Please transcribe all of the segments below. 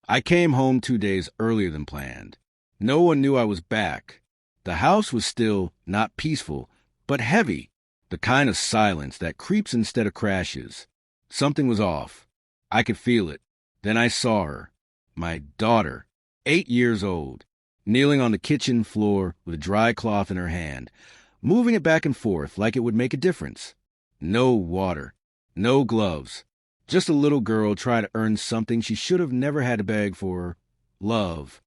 I came home 2 days earlier than planned. No one knew I was back. The house was still not peaceful, but heavy, the kind of silence that creeps instead of crashes. Something was off. I could feel it. Then I saw her, my daughter, 8 years old, kneeling on the kitchen floor with a dry cloth in her hand, moving it back and forth like it would make a difference. No water, no gloves, just a little girl trying to earn something she should have never had to beg for: love.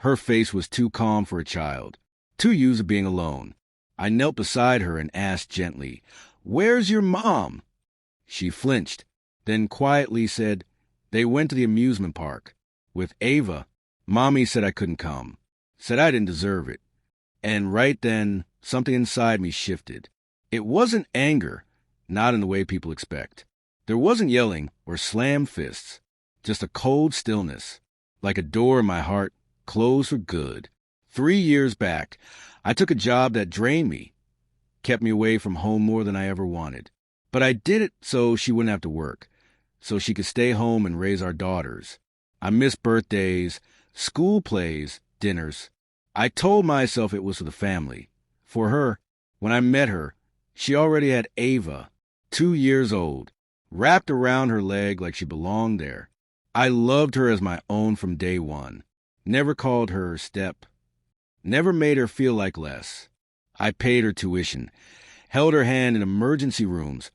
Her face was too calm for a child, too used to being alone. I knelt beside her and asked gently, "Where's your mom?" She flinched, then quietly said, "They went to the amusement park with Ava. Mommy said I couldn't come, said I didn't deserve it." And right then, something inside me shifted. It wasn't anger, not in the way people expect. There wasn't yelling or slammed fists, just a cold stillness, like a door in my heart closed for good. 3 years back, I took a job that drained me, kept me away from home more than I ever wanted. But I did it so she wouldn't have to work, so she could stay home and raise our daughters. I missed birthdays, school plays, dinners. I told myself it was for the family. For her, when I met her, she already had Ava, 2 years old, wrapped around her leg like she belonged there. I loved her as my own from day one. Never called her step. Never made her feel like less. I paid her tuition, held her hand in emergency rooms,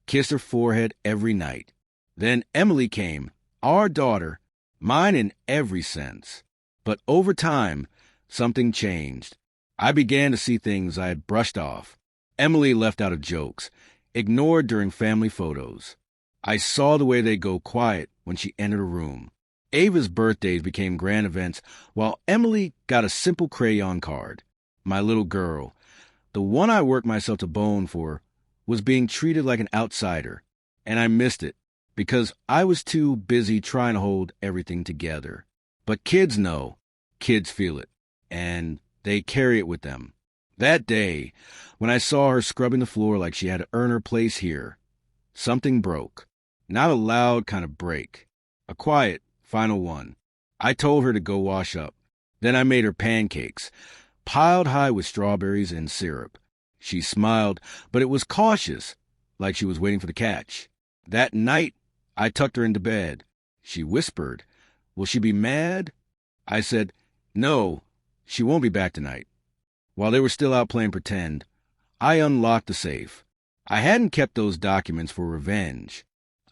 kissed her forehead every night. Then Emily came, our daughter, mine in every sense. But over time, something changed. I began to see things I had brushed off. Emily left out of jokes, ignored during family photos. I saw the way they go quiet when she entered a room. Ava's birthdays became grand events, while Emily got a simple crayon card. My little girl, the one I worked myself to bone for, was being treated like an outsider, and I missed it because I was too busy trying to hold everything together. But kids know, kids feel it, and they carry it with them. That day, when I saw her scrubbing the floor like she had to earn her place here, something broke. Not a loud kind of break, a quiet, final one. I told her to go wash up. Then I made her pancakes, piled high with strawberries and syrup. She smiled, but it was cautious, like she was waiting for the catch. That night, I tucked her into bed. She whispered, "Will she be mad?" I said, "No, she won't be back tonight." While they were still out playing pretend, I unlocked the safe. I hadn't kept those documents for revenge.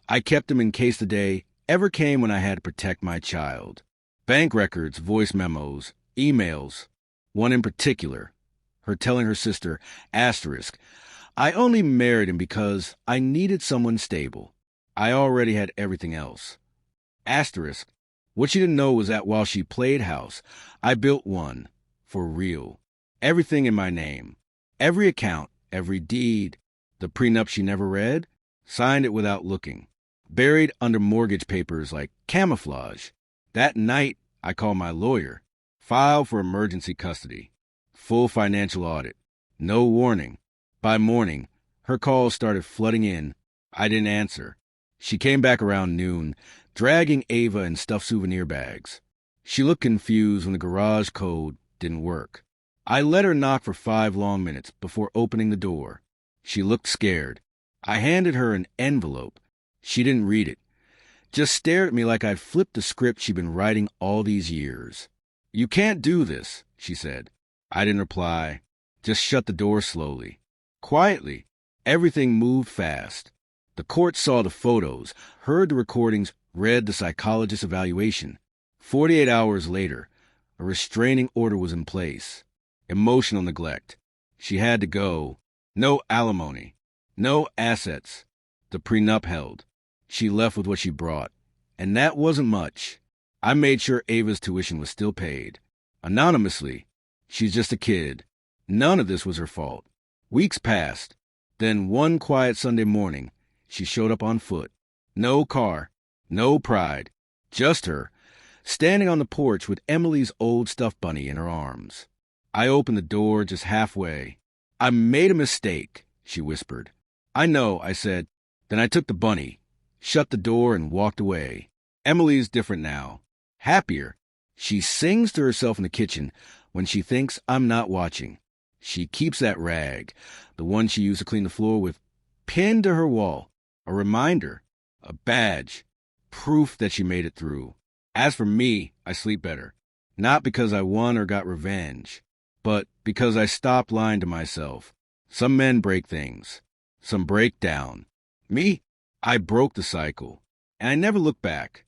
I kept them in case the day ever came when I had to protect my child. Bank records, voice memos, emails. One in particular, her telling her sister, asterisk, I only married him because I needed someone stable. I already had everything else. Asterisk, what she didn't know was that while she played house, I built one, for real. Everything in my name. Every account, every deed. The prenup she never read, signed it without looking. Buried under mortgage papers like camouflage. That night, I called my lawyer. Filed for emergency custody. Full financial audit. No warning. By morning, her calls started flooding in. I didn't answer. She came back around noon, dragging Ava in stuffed souvenir bags. She looked confused when the garage code didn't work. I let her knock for 5 long minutes before opening the door. She looked scared. I handed her an envelope. She didn't read it. Just stared at me like I'd flipped the script she'd been writing all these years. "You can't do this," she said. I didn't reply. Just shut the door slowly. Quietly. Everything moved fast. The court saw the photos, heard the recordings, read the psychologist's evaluation. 48 hours later, a restraining order was in place. Emotional neglect. She had to go. No alimony. No assets. The prenup held. She left with what she brought. And that wasn't much. I made sure Ava's tuition was still paid. Anonymously. She's just a kid. None of this was her fault. Weeks passed. Then one quiet Sunday morning, she showed up on foot. No car. No pride. Just her, standing on the porch with Emily's old stuffed bunny in her arms. I opened the door just halfway. "I made a mistake," she whispered. "I know," I said. Then I took the bunny, shut the door, and walked away. Emily's different now. Happier. She sings to herself in the kitchen when she thinks I'm not watching. She keeps that rag, the one she used to clean the floor with, pinned to her wall. A reminder, a badge, proof that she made it through. As for me, I sleep better. Not because I won or got revenge, but because I stopped lying to myself. Some men break things. Some break down. Me, I broke the cycle. And I never look back.